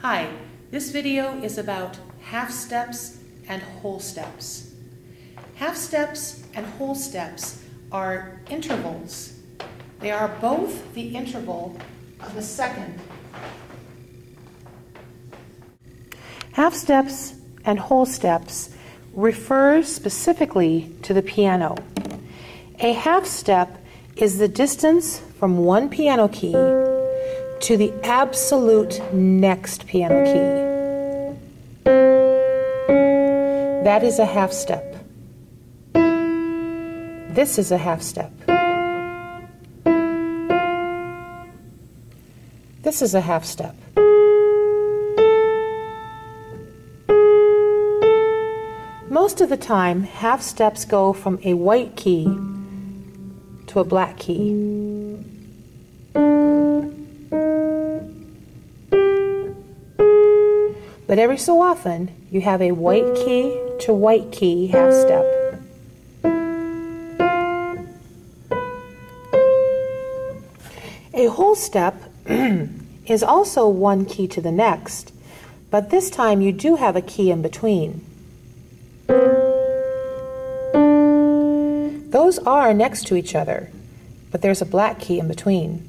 Hi, this video is about half steps and whole steps. Half steps and whole steps are intervals. They are both the interval of a second. Half steps and whole steps refer specifically to the piano. A half step is the distance from one piano key to the absolute next piano key. That is a half step. This is a half step. This is a half step. Most of the time, half steps go from a white key to a black key. But every so often, you have a white key to white key half step. A whole step is also one key to the next, but this time you do have a key in between. Those are next to each other, but there's a black key in between.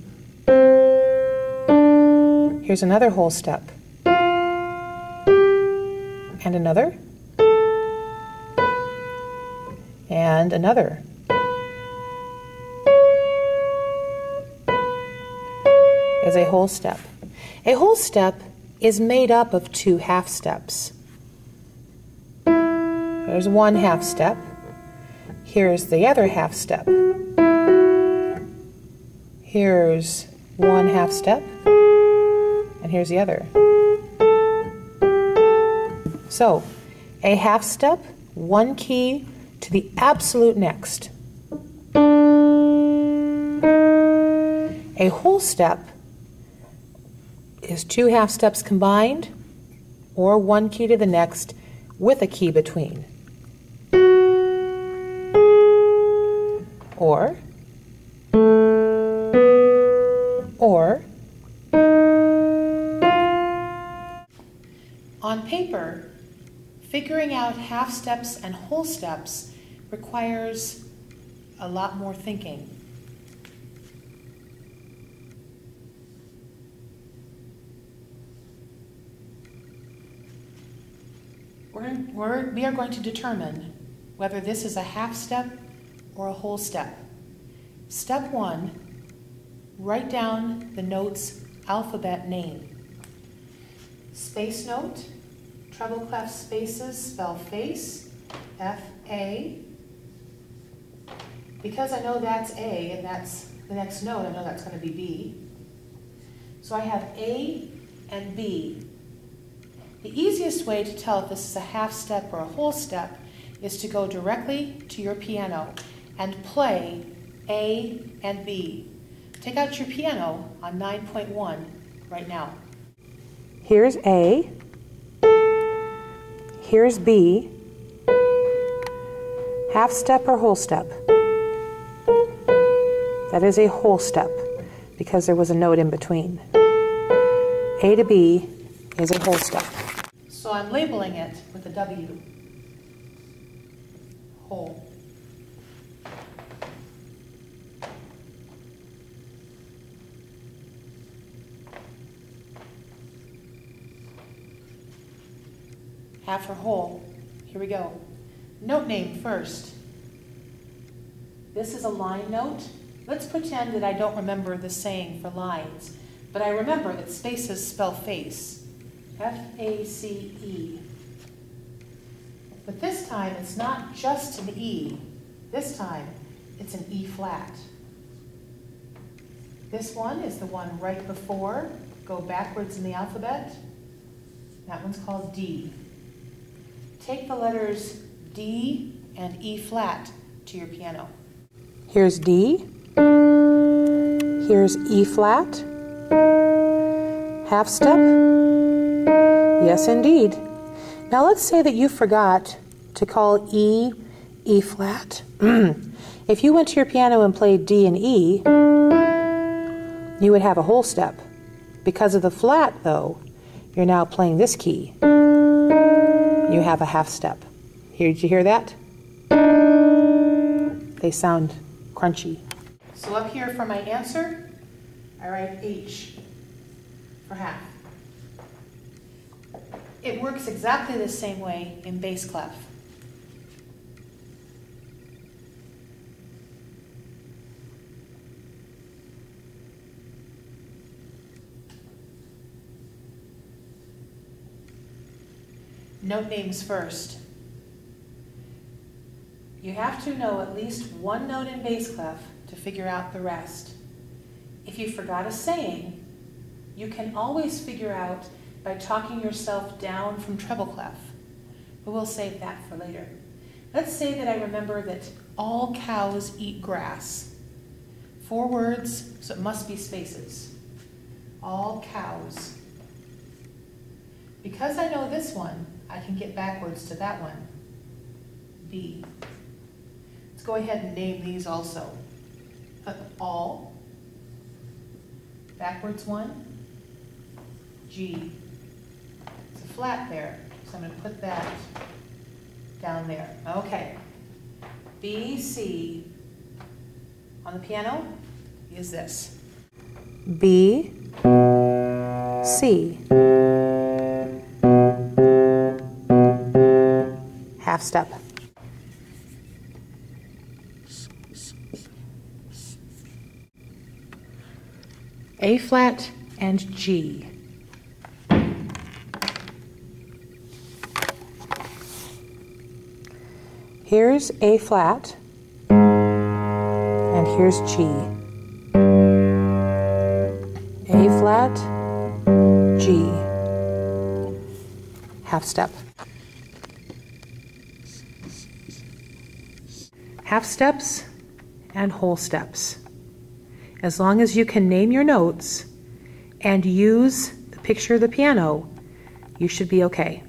Here's another whole step. And another. And another. Is a whole step. A whole step is made up of two half steps. There's one half step. Here's the other half step. Here's one half step. And here's the other. So, a half step, one key to the absolute next. A whole step is two half steps combined, or one key to the next with a key between. Or on paper, figuring out half steps and whole steps requires a lot more thinking. We are going to determine whether this is a half step or a whole step. Step 1, write down the note's alphabet name. Space note, treble clef spaces spell face, F-A. Because I know that's A and that's the next note, I know that's going to be B. So I have A and B. The easiest way to tell if this is a half step or a whole step is to go directly to your piano and play A and B. Take out your piano on 9.1 right now. Here's A, here's B, half step or whole step. That is a whole step because there was a note in between. A to B is a whole step. So I'm labeling it with a W. Whole. Half or whole. Here we go. Note name first. This is a line note. Let's pretend that I don't remember the saying for lines, but I remember that spaces spell face. F-A-C-E. But this time it's not just an E. This time it's an E flat. This one is the one right before. Go backwards in the alphabet. That one's called D. Take the letters D and E flat to your piano. Here's D. Here's E flat. Half step. Yes, indeed. Now let's say that you forgot to call E flat. If you went to your piano and played D and E, you would have a whole step. Because of the flat, though, you're now playing this key. You have a half step. Here, did you hear that? They sound crunchy. So up here for my answer, I write H for half. It works exactly the same way in bass clef. Note names first. You have to know at least one note in bass clef to figure out the rest. If you forgot a saying, you can always figure out by talking yourself down from treble clef, but we'll save that for later. Let's say that I remember that all cows eat grass. 4 words, so it must be spaces. All cows. Because I know this one, I can get backwards to that one. B. Let's go ahead and name these also. All. Backwards 1. G. It's a flat there, so I'm going to put that down there. Okay. B, C. On the piano is this. B, C. Half step. A flat and G. Here's A flat and here's G. A flat, G. Half step. Half steps and whole steps. As long as you can name your notes and use the picture of the piano, you should be okay.